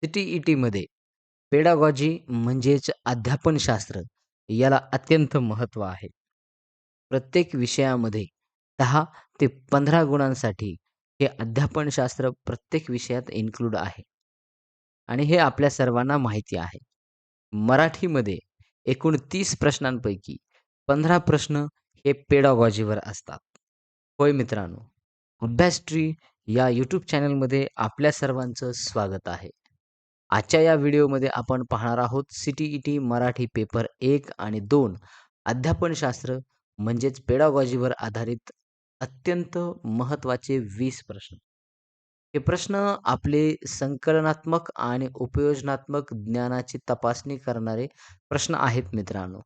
सी-टी-ई-टीमध्ये pedagogy म्हणजेच अध्यापनशास्त्र याला अत्यंत महत्त्व आहे. प्रत्येक विषयामध्ये 10 ते 15 गुणांसाठी हे अध्यापनशास्त्र प्रत्येक विषयात इन्क्लूड आहे आणि हे आपल्या सर्वांना माहिती आहे. मराठीमध्ये एकूण 30 प्रश्नांपैकी 15 प्रश्न हे पेडागॉजीवर असतात. होय मित्रांनो, अभ्यास ट्री या यूट्यूब चॅनलमध्ये आपल्या सर्वांचं स्वागत आहे. आजच्या या व्हिडिओमध्ये आपण पाहणार आहोत सी-टी-ई-टी मराठी पेपर 1 आणि 2 अध्यापनशास्त्र म्हणजेच पेडागॉजीवर आधारित अत्यंत महत्त्वाचे 20 प्रश्न. हे प्रश्न आपले संकलनात्मक आणि उपयोजनात्मक ज्ञानाची तपासणी करणारे प्रश्न आहेत मित्रांनो.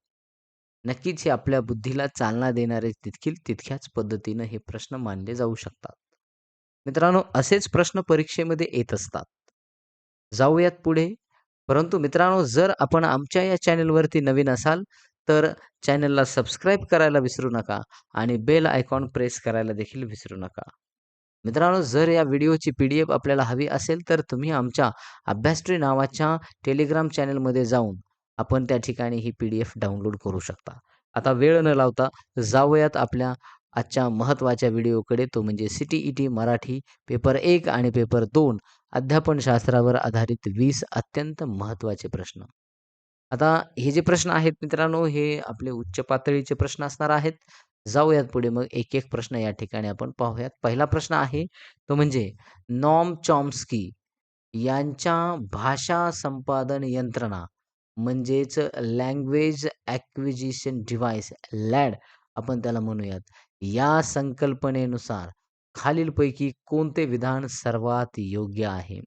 नक्कीच हे आपल्या बुद्धीला चालना देणारे तितक्याच पद्धतीनं हे प्रश्न मांडले जाऊ शकतात. मित्रांनो, असेच प्रश्न परीक्षेमध्ये येत असतात. जाऊयात पुढे. परंतु मित्रांनो, जर आपण आमच्या या चॅनलवरती नवीन असाल, तर चॅनलला सबस्क्राईब करायला विसरू नका आणि बेल आयकॉन प्रेस करायला देखील विसरू नका. मित्रांनो, जर या व्हिडिओची पी-डी-एफ आपल्याला हवी असेल, तर तुम्ही आमच्या अभ्यासट्री नावाच्या टेलिग्राम चॅनलमध्ये जाऊन आपण त्या ठिकाणी ही पी-डी-एफ डाउनलोड करू शकता. आता वेळ न लावता जाऊयात आपल्या आजच्या महत्त्वाच्या व्हिडिओकडे, तो म्हणजे सी-टी-ई-टी मराठी पेपर 1 आणि पेपर 2 अध्यापनशास्त्रावर आधारित 20 अत्यंत महत्त्वाचे प्रश्न. आता हे जे प्रश्न आहेत मित्रांनो, हे आपले उच्च पातळीचे प्रश्न असणार आहेत. जाऊयात पुढे मग एक-एक प्रश्न या ठिकाणी आपण पाहूयात. पहिला प्रश्न आहे तो म्हणजे नॉम चॉम्स्की यांच्या भाषा संपादन यंत्रणा म्हणजेच लँग्वेज ॲक्विजिशन डिव्हाइस लॅड आपण त्याला म्हणूयात. या संकल्पनेनुसार खालीलपैकी कोणते विधान सर्वात योग्य आहे?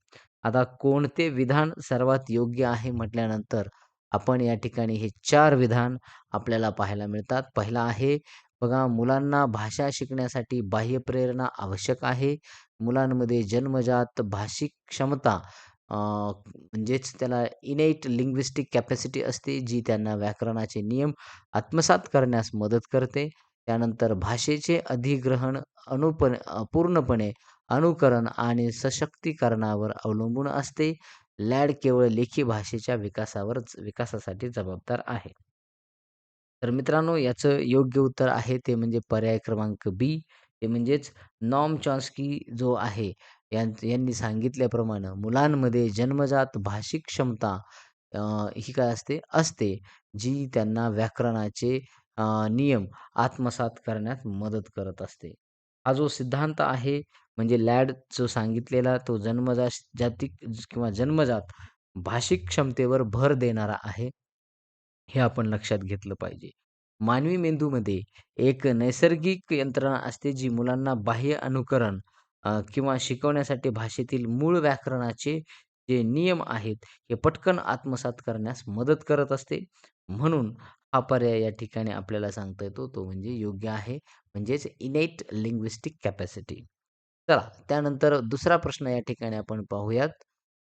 आता कोणते विधान सर्वात योग्य आहे म्हटल्यानंतर आपण या ठिकाणी हे 4 विधान आपल्याला पाहायला मिळतात. पहिला आहे बघा, मुलांना भाषा शिकण्यासाठी बाह्य प्रेरणा आवश्यक आहे. मुलांमध्ये जन्मजात भाषिक क्षमता म्हणजेच त्याला इनेट लिंग्विस्टिक कॅपॅसिटी असते, जी त्यांना व्याकरणाचे नियम आत्मसात करण्यास मदत करते. त्यानंतर भाषेचे अधिग्रहण पूर्णपणे अनुकरण आणि सशक्तीकरणावर अवलंबून असते. लॅड केवळ लेखी भाषेच्या विकासासाठी जबाबदार आहे. तर मित्रांनो, याचं योग्य उत्तर आहे ते म्हणजे पर्याय क्रमांक बी. ते म्हणजेच नॉम चॉम्स्की जो आहे यांनी सांगितल्याप्रमाणे मुलांमध्ये जन्मजात भाषिक क्षमता अ, ही काय असते, जी त्यांना व्याकरणाचे नियम आत्मसात करण्यात मदत करत असते. हा जो सिद्धांत आहे म्हणजे लॅड जो सांगितलेला तो जन्मजात भाषिक क्षमतेवर भर देणारा आहे. हे आपण लक्षात घेतलं पाहिजे. मानवी मेंदूमध्ये एक नैसर्गिक यंत्रणा असते, जी मुलांना बाह्य अनुकरण किंवा शिकवण्यासाठी भाषेतील मूळ व्याकरणाचे जे नियम आहेत, हे पटकन आत्मसात करण्यास मदत करत असते. म्हणून हा पर्याय या ठिकाणी आपल्याला सांगता येतो, तो म्हणजे योग्य आहे. म्हणजेच इनेट लिंग्विस्टिक कॅपॅसिटी. चला, त्यानंतर दुसरा प्रश्न या ठिकाणी आपण पाहूयात.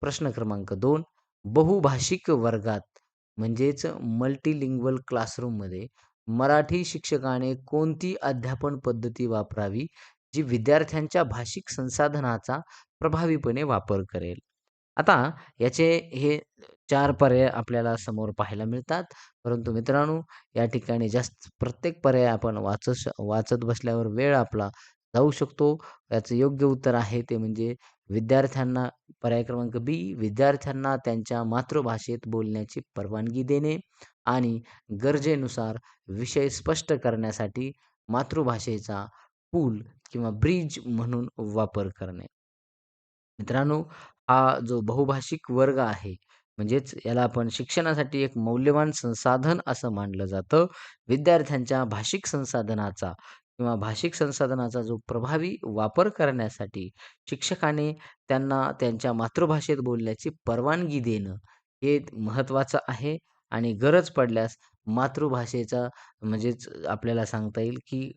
प्रश्न क्रमांक 2. बहुभाषिक वर्गात म्हणजेच मल्टीलिंग्वल क्लासरूममध्ये मराठी शिक्षकाने कोणती अध्यापन पद्धती वापरावी, जी विद्यार्थ्यांच्या भाषिक संसाधनाचा प्रभावीपणे वापर करेल? आता याचे हे 4 पर्याय आपल्याला समोर पाहायला मिळतात. परंतु मित्रांनो, या ठिकाणी प्रत्येक पर्याय आपण वाचत बसल्यावर वेळ आपला जाऊ शकतो. याचं योग्य उत्तर आहे ते म्हणजे विद्यार्थ्यांना पर्याय क्रमांक बी, विद्यार्थ्यांना त्यांच्या मातृभाषेत बोलण्याची परवानगी देणे आणि गरजेनुसार विषय स्पष्ट करण्यासाठी मातृभाषेचा पूल किंवा ब्रिज म्हणून वापर करणे. मित्रांनो, हा जो बहुभाषिक वर्ग आहे, म्हणजेच याला आपण शिक्षणासाठी एक मौल्यवान संसाधन असं मानलं जातं. विद्यार्थ्यांच्या भाषिक संसाधनाचा जो प्रभावी वापर करण्यासाठी शिक्षकाने त्यांना त्यांच्या मातृभाषेत बोलण्याची परवानगी देणं, हे महत्त्वाचं आहे आणि गरज पडल्यास मातृभाषेचा म्हणजेच आपल्याला सांगता येईल, की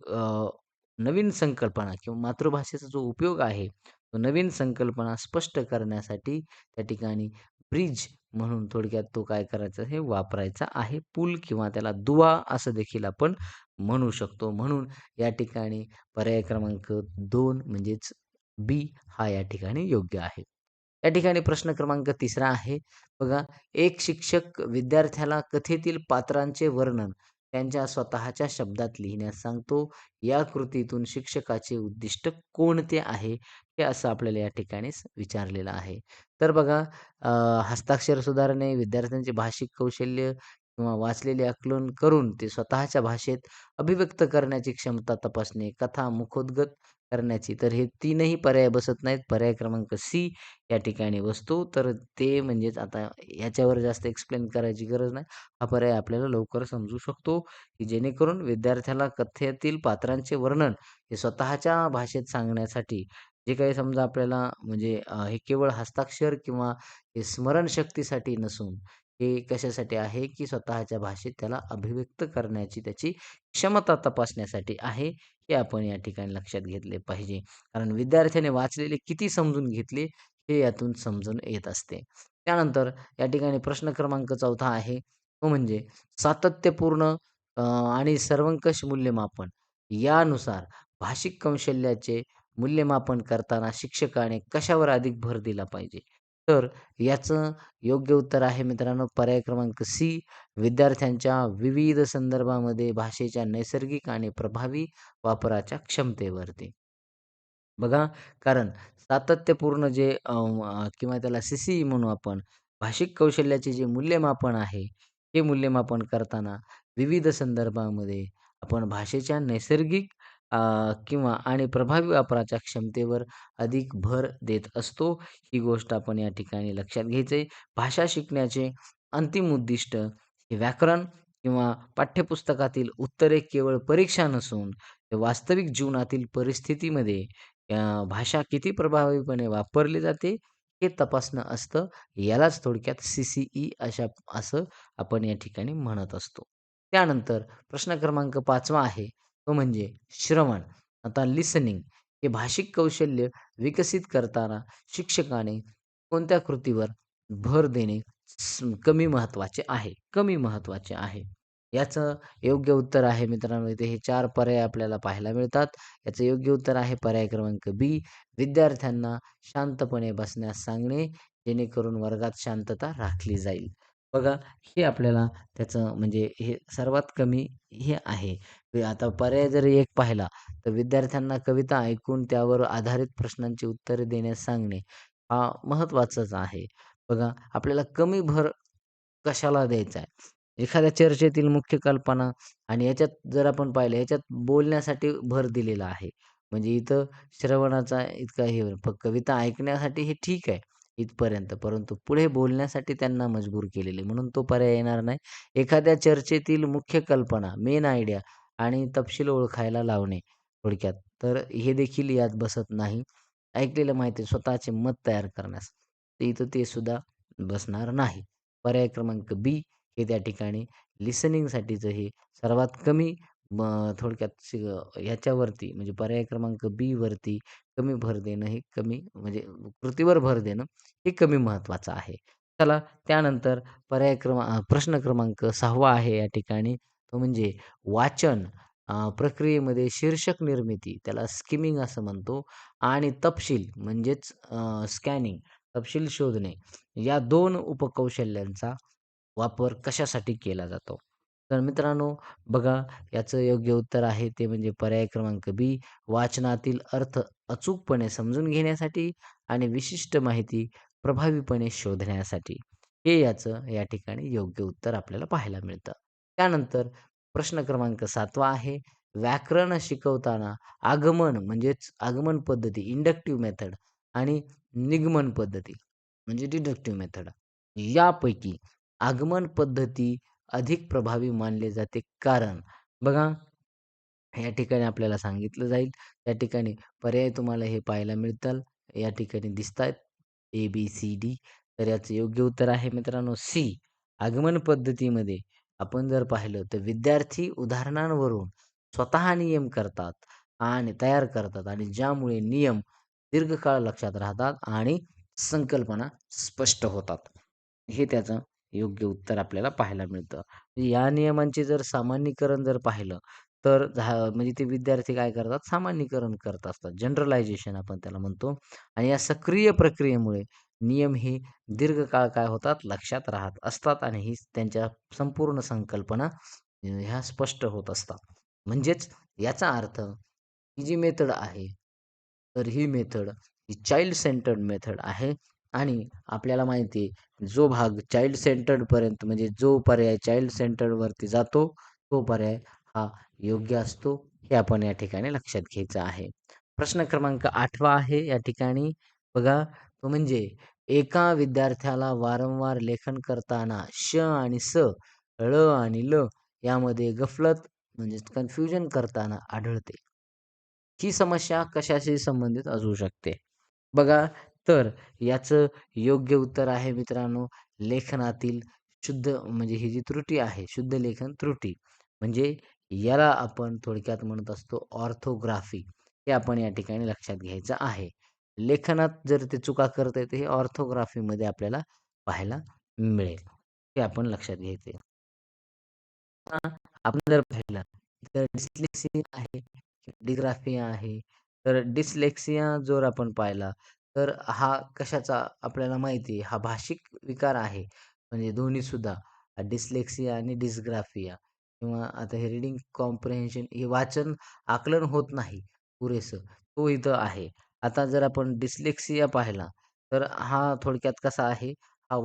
नवीन संकल्पना किंवा मातृभाषेचा जो उपयोग आहे, तो नवीन संकल्पना स्पष्ट करण्यासाठी त्या ठिकाणी ब्रिज म्हणून थोडक्यात तो काय करायचा आहे, वापरायचा आहे. पूल किंवा त्याला दुवा असं देखील आपण म्हणू शकतो. म्हणून या ठिकाणी पर्याय क्रमांक 2 म्हणजेच बी हा या ठिकाणी योग्य आहे. या ठिकाणी प्रश्न क्रमांक 3रा आहे. बघा, एक शिक्षक विद्यार्थ्याला कथेतील पात्रांचे वर्णन त्यांच्या स्वतःच्या शब्दात लिहिण्यास सांगतो. या कृतीतून शिक्षकाचे उद्दिष्ट कोणते आहे? हे असं आपल्याला या ठिकाणी विचारलेलं आहे. तर बघा, हस्ताक्षर सुधारणे, विद्यार्थ्यांचे भाषिक कौशल्य किंवा वाचलेले आकलन करून ते स्वतःच्या भाषेत अभिव्यक्त करण्याची क्षमता तपासणे, कथा मुखोद्गत करण्याची. तर हे तीनही पर्याय बसत नाहीत. पर्याय क्रमांक सी या ठिकाणी बसतो. तर ते म्हणजेच आता याच्यावर जास्त एक्सप्लेन करायची गरज नाही. हा पर्याय आपल्याला लवकर समजू शकतो, की जेणेकरून विद्यार्थ्याला कथेतील पात्रांचे वर्णन हे स्वतःच्या भाषेत सांगण्यासाठी जे काही समजा आपल्याला म्हणजे हे केवळ हस्ताक्षर किंवा हे स्मरणशक्तीसाठी नसून हे कशासाठी आहे, की स्वतःच्या भाषेत त्याला अभिव्यक्त करण्याची त्याची क्षमता तपासण्यासाठी आहे. हे आपण या ठिकाणी लक्षात घेतले पाहिजे. कारण विद्यार्थ्याने वाचलेले किती समजून घेतले हे यातून समजून येत असते. त्यानंतर या ठिकाणी प्रश्न क्रमांक 4था आहे, तो म्हणजे सातत्यपूर्ण आणि सर्वंकष मूल्यमापन यानुसार भाषिक कौशल्याचे मूल्यमापन करताना शिक्षकाने कशावर अधिक भर दिला पाहिजे? तर याचं योग्य उत्तर आहे मित्रांनो पर्याय क्रमांक सी, विद्यार्थ्यांच्या विविध संदर्भामध्ये भाषेच्या नैसर्गिक आणि प्रभावी वापराच्या क्षमतेवरती. बघा, कारण सातत्यपूर्ण जे किंवा त्याला सी म्हणू आपण, भाषिक कौशल्याचे जे मूल्यमापन आहे, हे मूल्यमापन करताना विविध संदर्भामध्ये आपण भाषेच्या नैसर्गिक किंवा आणि प्रभावी वापराच्या क्षमतेवर अधिक भर देत असतो. ही गोष्ट आपण या ठिकाणी लक्षात घ्यायचं आहे. भाषा शिकण्याचे अंतिम उद्दिष्ट हे व्याकरण किंवा पाठ्यपुस्तकातील उत्तरे केवळ परीक्षा नसून, ते वास्तविक जीवनातील परिस्थितीमध्ये भाषा किती प्रभावीपणे वापरली जाते, हे तपासणं असतं. यालाच थोडक्यात असं आपण या ठिकाणी म्हणत असतो. त्यानंतर प्रश्न क्रमांक 5वा आहे, तो म्हणजे श्रवण. आता लिसनिंग हे भाषिक कौशल्य विकसित करताना शिक्षकाने कोणत्या कृतीवर भर देणे कमी महत्त्वाचे आहे? कमी महत्त्वाचे आहे. याचं योग्य उत्तर आहे मित्रांनो, इथे हे 4 पर्याय आपल्याला पाहायला मिळतात. याचं योग्य उत्तर आहे पर्याय क्रमांक बी, विद्यार्थ्यांना शांतपणे बसण्यास सांगणे, जेणेकरून वर्गात शांतता राखली जाईल. बघा, हे आपल्याला त्याचं म्हणजे हे सर्वात कमी हे आहे. आता पर्याय जर एक पाहिला, तर विद्यार्थ्यांना कविता ऐकून त्यावर आधारित प्रश्नांची उत्तरे देण्यास सांगणे, हा महत्त्वाचाच आहे. बघा, आपल्याला कमी भर कशाला द्यायचा आहे? एखाद्या चर्चेतील मुख्य कल्पना आणि याच्यात जर आपण पाहिलं, याच्यात बोलण्यासाठी भर दिलेला आहे. म्हणजे इथं श्रवणाचा इतका हे कविता ऐकण्यासाठी हे ठीक आहे इथपर्यंत. परंतु पुढे बोलण्यासाठी त्यांना मजबूर केलेले म्हणून तो पर्याय येणार नाही. एखाद्या चर्चेतील मुख्य कल्पना, मेन आयडिया आणि तपशील ओळखायला लावणे थोडक्यात. तर हे देखील यात बसत नाही. ऐकलेल्या माहिती स्वतःचे मत तयार करण्यास. तर इथं ते सुद्धा बसणार नाही. पर्याय क्रमांक बी हे त्या ठिकाणी लिसनिंगसाठीचं हे सर्वात कमी थोडक्यात ह्याच्यावरती म्हणजे पर्याय क्रमांक बी वरती कमी भर देणं हे कमी म्हणजे कृतीवर भर देणं हे कमी महत्त्वाचं आहे. चला त्यानंतर प्रश्न क्रमांक 6वा आहे या ठिकाणी तो म्हणजे वाचन प्रक्रियेमध्ये शीर्षक निर्मिती त्याला स्किमिंग असं म्हणतो आणि तपशील म्हणजेच स्कॅनिंग तपशील शोधणे या 2 उपकौशल्यांचा वापर कशासाठी केला जातो? तर मित्रांनो बघा, याचं योग्य उत्तर आहे ते म्हणजे पर्याय क्रमांक बी, वाचनातील अर्थ अचूकपणे समजून घेण्यासाठी आणि विशिष्ट माहिती प्रभावीपणे शोधण्यासाठी. हे याचं या ठिकाणी योग्य उत्तर आपल्याला पाहायला मिळतं. त्यानंतर प्रश्न क्रमांक 7वा आहे, व्याकरण शिकवताना आगमन म्हणजेच आगमन पद्धती इंडक्टिव्ह मेथड आणि निगमन पद्धती म्हणजे डिडक्टिव्ह मेथड यापैकी आगमन पद्धती अधिक प्रभावी मानले जाते. कारण बघा, या ठिकाणी आपल्याला सांगितलं जाईल. त्या ठिकाणी पर्याय तुम्हाला हे पाहायला मिळतात. या ठिकाणी दिसतायत ए, बी, सी, डी. तर याचं योग्य उत्तर आहे मित्रांनो सी. आगमन पद्धतीमध्ये आपण जर पाहिलं तर विद्यार्थी उदाहरणांवरून स्वतः नियम करतात आणि तयार करतात आणि ज्यामुळे नियम दीर्घकाळ लक्षात राहतात आणि संकल्पना स्पष्ट होतात. हे त्याचं योग्य उत्तर आपल्याला पाहायला मिळतं. या नियमांचे जर सामान्यीकरण जर पाहिलं तर म्हणजे ते विद्यार्थी काय करतात सामान्यीकरण करत असतात. जनरलायझेशन आपण त्याला म्हणतो आणि या सक्रिय प्रक्रियेमुळे नियम हे दीर्घकाळ काय होतात लक्षात राहत असतात आणि ही त्यांच्या संपूर्ण संकल्पना ह्या स्पष्ट होत असतात. म्हणजेच याचा अर्थ ही जी मेथड आहे, तर ही मेथड ही चाइल्ड सेंटर्ड मेथड आहे आणि आपल्याला माहिती आहे जो भाग चाइल्ड सेंटर्ड पर्यंत म्हणजे जो पर्याय चाइल्ड सेंटर्ड वरती जातो, तो पर्याय हा योग्य असतो. हे आपण या ठिकाणी लक्षात घ्यायचं आहे. प्रश्न क्रमांक 8वा आहे या ठिकाणी बघा, तो म्हणजे एका विद्यार्थ्याला वारंवार लेखन करताना श आणि स, ळ आणि ल यामध्ये गफलत म्हणजेच कन्फ्युजन करताना आढळते. ही समस्या कशाशी संबंधित असू शकते? बघा, तर याचं योग्य उत्तर आहे मित्रांनो, लेखनातील शुद्ध म्हणजे ही जी त्रुटी आहे, शुद्ध लेखन त्रुटी. म्हणजे याला आपण थोडक्यात म्हणत असतो ऑर्थोग्राफी. हे आपण या ठिकाणी लक्षात घ्यायचं आहे. लेखनात जर ते चुका करता येते, हे ऑर्थोग्राफीमध्ये आपल्याला पाहायला मिळेल. हे आपण लक्षात घ्यायचं हां, आपण जर पाहिलं तर डिस्लेक्सिया आहे, डिग्राफिया आहे. तर डिस्लेक्सिया जर आपण पाहिला, तर हा कशाचा आपल्याला माहिती आहे, हा भाषिक विकार आहे. म्हणजे दोन्हीसुद्धा डिस्लेक्सिया आणि डिस्ग्राफिया किंवा आता हे रीडिंग कॉम्प्रिहेन्शन हे वाचन आकलन होत नाही पुरेसं, तो इथं आहे. आता जर आपण डिस्लेक्सिया पाहिला, तर हा थोडक्यात कसा आहे, हा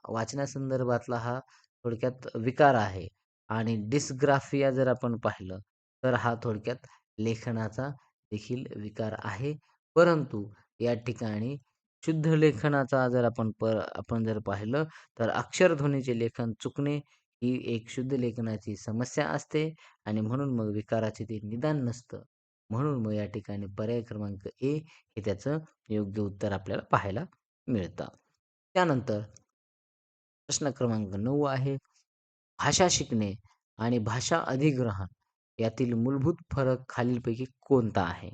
वाचण्यासंदर्भातला हा थोडक्यात विकार आहे. आणि डिस्ग्राफिया जर आपण पाहिलं, तर हा थोडक्यात लेखनाचा देखील विकार आहे. परंतु या ठिकाणी शुद्ध लेखनाचा जर आपण जर पाहिलं, तर अक्षरध्वनीचे लेखन चुकणे ही एक शुद्ध लेखनाची समस्या असते आणि म्हणून मग विकाराचे ते निदान नसतं. म्हणून मग या ठिकाणी पर्याय क्रमांक ए हे त्याचं योग्य उत्तर आपल्याला पाहायला मिळतं. त्यानंतर प्रश्न क्रमांक 9 आहे. भाषा शिकणे आणि भाषा अधिग्रहण यातील मूलभूत फरक खालीलपैकी कोणता आहे?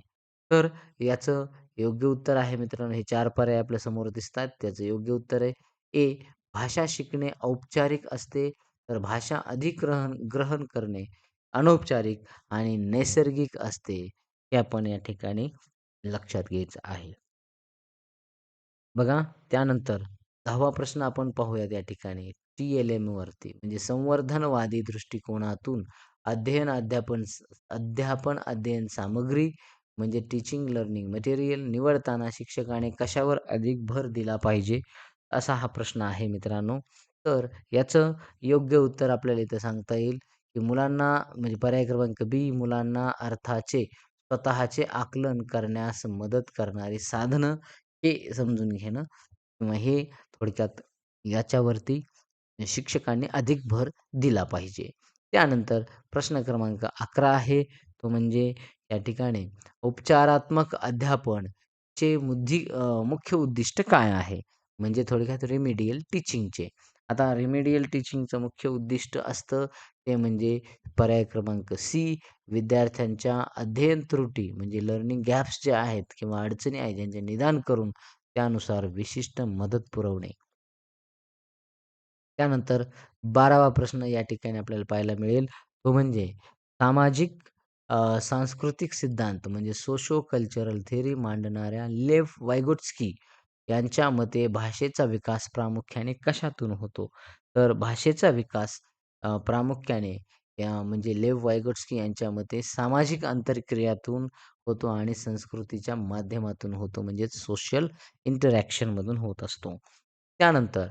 तर याचं योग्य उत्तर आहे मित्रांनो, हे 4 पर्याय आपल्या समोर दिसतात. त्याचं योग्य उत्तर आहे ए. भाषा शिकणे औपचारिक असते, तर भाषा अधिग्रहण ग्रहण करणे अनौपचारिक आणि नैसर्गिक असते. हे आपण या ठिकाणी लक्षात घ्यायचं आहे. बघा, त्यानंतर 10वा प्रश्न आपण पाहूयात या ठिकाणी. TLM वरती म्हणजे संवर्धनवादी दृष्टिकोनातून अध्ययन अध्यापन अध्यापन अध्ययन सामग्री म्हणजे टीचिंग लर्निंग मटेरियल निवडताना शिक्षकाने कशावर अधिक भर दिला पाहिजे? असा हा प्रश्न आहे मित्रांनो. तर याचं योग्य उत्तर आपल्याला इथं सांगता येईल, की मुलांना म्हणजे पर्याय क्रमांक बी मुलांना अर्थाचे स्वतःचे आकलन करण्यास मदत करणारी साधनं हे समजून घेणं किंवा हे थोडक्यात याच्यावरती शिक्षकांनी अधिक भर दिला पाहिजे. त्यानंतर प्रश्न क्रमांक 11 आहे, तो म्हणजे या ठिकाणी उपचारात्मक अध्यापनचे मुख्य उद्दिष्ट काय आहे? म्हणजे थोडक्यात रिमेडियल टीचिंगचे. आता रिमेडियल टीचिंगचं मुख्य उद्दिष्ट असतं ते म्हणजे पर्याय क्रमांक सी विद्यार्थ्यांच्या अध्ययन त्रुटी म्हणजे लर्निंग गॅप्स जे आहेत किंवा अडचणी आहेत ज्यांचे निदान करून त्यानुसार विशिष्ट मदत पुरवणे. त्यानंतर 12वा प्रश्न या ठिकाणी आपल्याला पाहायला मिळेल, तो म्हणजे सामाजिक सांस्कृतिक सिद्धांत म्हणजे सोशो कल्चरल थिअरी मांडणाऱ्या लेव्ह वाइगोत्स्की यांच्या मते भाषेचा विकास प्रामुख्याने कशातून होतो? तर भाषेचा विकास प्रामुख्याने म्हणजे लेव्ह वाइगोत्स्की यांच्या मते सामाजिक आंतरक्रियातून होतो आणि संस्कृतीच्या माध्यमातून होतो म्हणजेच सोशल इंटरॅक्शनमधून होत असतो. त्यानंतर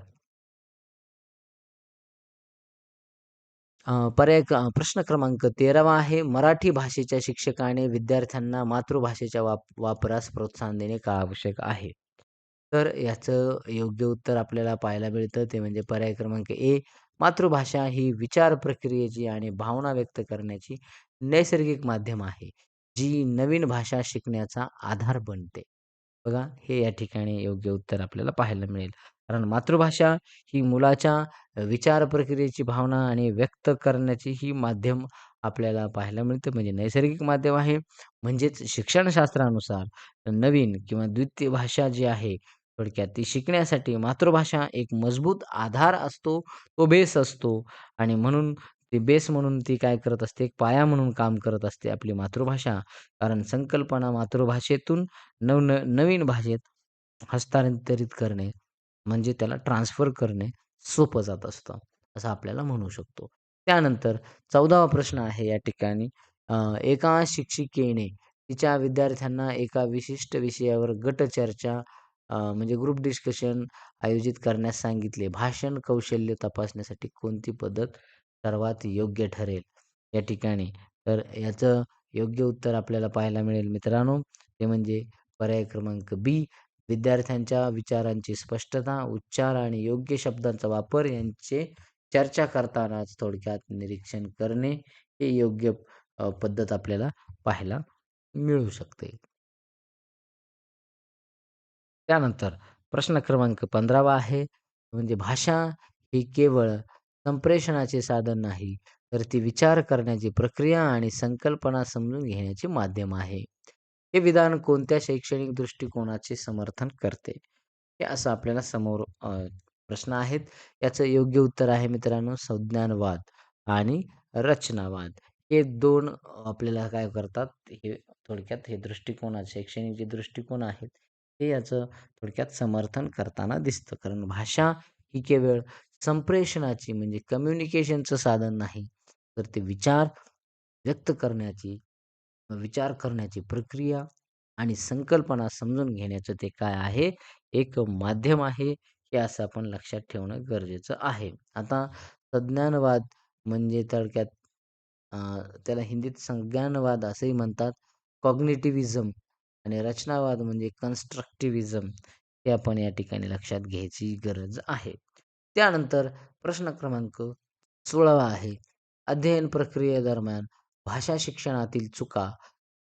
प्रश्न क्रमांक 13वा आहे. मराठी भाषेच्या शिक्षकाने विद्यार्थ्यांना मातृभाषेच्या वापरास प्रोत्साहन देणे का आवश्यक आहे? तर याचं योग्य उत्तर आपल्याला पाहायला मिळतं ते म्हणजे पर्याय क्रमांक ए. मातृभाषा ही विचार प्रक्रियेची आणि भावना व्यक्त करण्याची नैसर्गिक माध्यम आहे, जी नवीन भाषा शिकण्याचा आधार बनते. बघा, हे या ठिकाणी योग्य उत्तर आपल्याला पाहायला मिळेल. कारण मातृभाषा ही मुलाच्या विचार प्रक्रियेची भावना आणि व्यक्त करण्याची ही माध्यम आपल्याला पाहायला मिळतं म्हणजे नैसर्गिक माध्यम आहे. म्हणजेच शिक्षणशास्त्रानुसार नवीन किंवा द्वितीय भाषा जी आहे थोडक्यात ती शिकण्यासाठी मातृभाषा एक मजबूत आधार असतो, तो बेस असतो आणि म्हणून ती बेस म्हणून ती काय करत असते, एक पाया म्हणून काम करत असते आपली मातृभाषा. कारण संकल्पना मातृभाषेतून नवीन भाषेत हस्तांतरित करणे म्हणजे त्याला ट्रान्सफर करणे सोपं जात असतं, असं आपल्याला म्हणू शकतो. त्यानंतर 14वा प्रश्न आहे या ठिकाणी एका शिक्षिकेने तिच्या विद्यार्थ्यांना एका विशिष्ट विषयावर गट चर्चा म्हणजे ग्रुप डिस्कशन आयोजित करण्यास सांगितले. भाषण कौशल्य तपासण्यासाठी कोणती पद्धत सर्वात योग्य ठरेल? या ठिकाणी तर याचं योग्य उत्तर आपल्याला पाहायला मिळेल मित्रांनो, ते म्हणजे पर्याय क्रमांक बी. विद्यार्थ्यांच्या विचारांची स्पष्टता, उच्चार आणि योग्य शब्दांचा वापर यांचे चर्चा करतानाच थोडक्यात निरीक्षण करणे हे योग्य पद्धत आपल्याला पाहायला मिळू शकते. त्यानंतर प्रश्न क्रमांक 15वा आहे, म्हणजे भाषा ही केवळ संप्रेषणाचे साधन नाही, तर ती विचार करण्याची प्रक्रिया आणि संकल्पना समजून घेण्याचे माध्यम आहे. हे विधान कोणत्या शैक्षणिक दृष्टिकोनाचे समर्थन करते? हे असं आपल्याला समोर प्रश्न आहेत. याचं योग्य उत्तर आहे मित्रांनो संज्ञानवाद आणि रचनावाद. हे 2 आपल्याला काय करतात, हे थोडक्यात हे दृष्टिकोन शैक्षणिक जे दृष्टिकोन आहेत, हे याचं थोडक्यात समर्थन करताना दिसतं. कारण भाषा ही केवळ संप्रेषणाची म्हणजे कम्युनिकेशनचं साधन नाही, तर ते व्यक्त करण्याची, विचार करण्याची प्रक्रिया आणि संकल्पना समजून घेण्याचं ते काय आहे, एक माध्यम आहे. हे असं आपण लक्षात ठेवणं गरजेचं आहे. आता संज्ञानवाद म्हणजे थोडक्यात अ, त्याला हिंदीत संज्ञानवाद असंही म्हणतात. कॉग्निटिव्हिझम आणि रचनावाद म्हणजे कन्स्ट्रक्टिव्हिझम हे आपण या ठिकाणी लक्षात घ्यायची गरज आहे. त्यानंतर प्रश्न क्रमांक 16वा आहे. अध्ययन प्रक्रियेदरम्यान भाषा शिक्षणातील चुका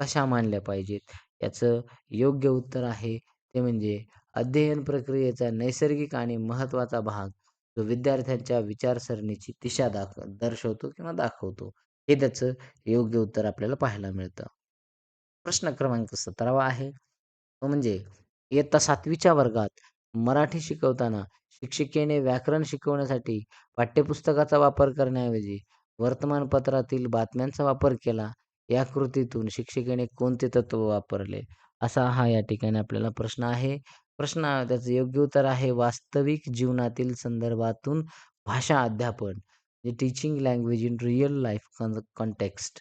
कशा मांडल्या पाहिजेत? याचं योग्य उत्तर आहे ते म्हणजे अध्ययन प्रक्रियेचा नैसर्गिक आणि महत्त्वाचा भाग जो विद्यार्थ्यांच्या विचारसरणीची दिशा दर्शवतो किंवा दाखवतो. हे त्याचं योग्य उत्तर आपल्याला पाहायला मिळतं. प्रश्न क्रमांक 17वा आहे. तो म्हणजे इयत्ता 7वीच्या वर्गात मराठी शिकवताना शिक्षिकेने व्याकरण शिकवण्यासाठी पाठ्यपुस्तकाचा वापर करण्याऐवजी वर्तमानपत्रातील बातम्यांचा वापर केला. या कृतीतून शिक्षिकेने कोणते तत्व वापरले? असा हा या ठिकाणी आपल्याला प्रश्न आहे. त्याचं योग्य उत्तर आहे वास्तविक जीवनातील संदर्भातून भाषा अध्यापन. म्हणजे teaching language in real life context.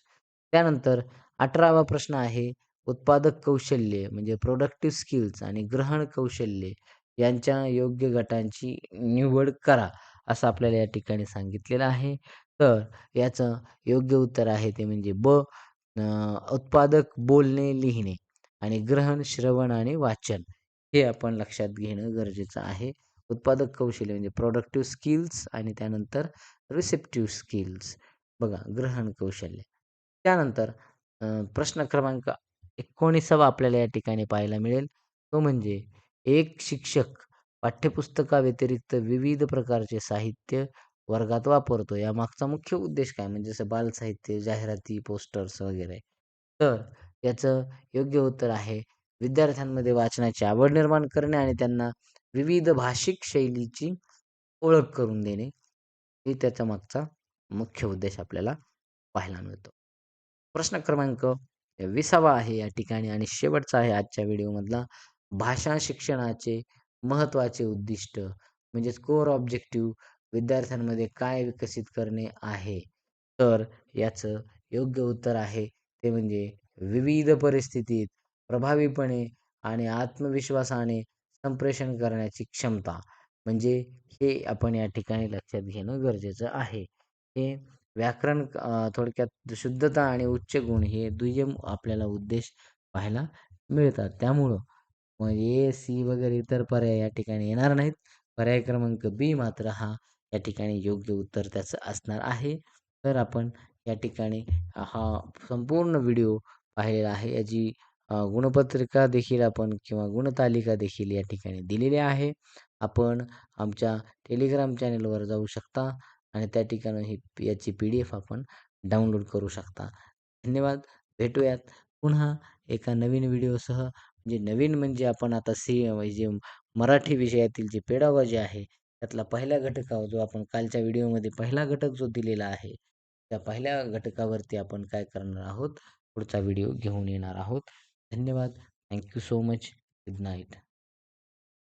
त्यानंतर 18वा प्रश्न आहे उत्पादक कौशल्ये म्हणजे प्रोडक्टिव्ह स्किल्स आणि ग्रहण कौशल्ये यांच्या योग्य गटांची निवड करा, असं आपल्याला या ठिकाणी सांगितलेलं आहे. तर याचं योग्य उत्तर आहे ते म्हणजे उत्पादक बोलणे, लिहिणे आणि ग्रहण, श्रवण आणि वाचन हे आपण लक्षात घेणं गरजेचं आहे. उत्पादक कौशल्य म्हणजे प्रोडक्टिव्ह स्किल्स आणि त्यानंतर रिसेप्टिव्ह स्किल्स. बघा ग्रहण कौशल्य. त्यानंतर प्रश्न क्रमांक 19वा आपल्याला या ठिकाणी पाहायला मिळेल. तो म्हणजे एक शिक्षक पाठ्यपुस्तकाव्यतिरिक्त विविध प्रकारचे साहित्य वर्गात वापरतो. यामागचा मुख्य उद्देश काय? म्हणजे जसं बालसाहित्य, जाहिराती, पोस्टर्स वगैरे. तर याचं योग्य उत्तर आहे विद्यार्थ्यांमध्ये वाचनाची आवड निर्माण करणे आणि त्यांना विविध भाषिक शैलीची ओळख करून देणे. हे त्याच्या मागचा मुख्य उद्देश आपल्याला पाहायला मिळतो. प्रश्न क्रमांक 20वा आहे या ठिकाणी आणि शेवटचा आहे आजच्या व्हिडिओमधला. भाषा शिक्षणाचे महत्त्वाचे उद्दिष्ट म्हणजेच कोर ऑब्जेक्टिव्ह विद्यार्थ्यांमध्ये काय विकसित करणे आहे? तर याचं योग्य उत्तर आहे ते म्हणजे विविध परिस्थितीत प्रभावीपणे आणि आत्मविश्वासाने संप्रेषण करण्याची क्षमता. म्हणजे हे आपण या ठिकाणी लक्षात घेणं गरजेचं आहे. हे व्याकरण थोडक्यात शुद्धता आणि उच्च गुण हे दुय्यम आपल्याला उद्देश पाहायला मिळतात. त्यामुळं मग ए, सी वगैरे इतर पर्याय या ठिकाणी येणार नाहीत. पर्याय क्रमांक बी मात्र हा या ठिकाणी योग्य उत्तर त्याचं असणार आहे. तर आपण या ठिकाणी हा संपूर्ण व्हिडिओ पाहिलेला आहे. याची गुणपत्रिका देखील आपण किंवा गुणतालिका देखील या ठिकाणी दिलेली आहे. आपण आमच्या टेलिग्राम चॅनलवर जाऊ शकता आणि त्या ठिकाणी याची PDF आपण डाउनलोड करू शकता. धन्यवाद. भेटूयात पुन्हा एका नवीन व्हिडिओसह. म्हणजे नवीन म्हणजे आपण आता जे मराठी विषयातील जी पेडागॉजी आहे, त्यातला पहिल्या घटकावर जो आपण कालच्या व्हिडिओमध्ये पहिला घटक जो दिलेला आहे, त्या पहिल्या घटकावरती आपण काय करणार आहोत, पुढचा व्हिडिओ घेऊन येणार आहोत. धन्यवाद. Thank so much. Good night.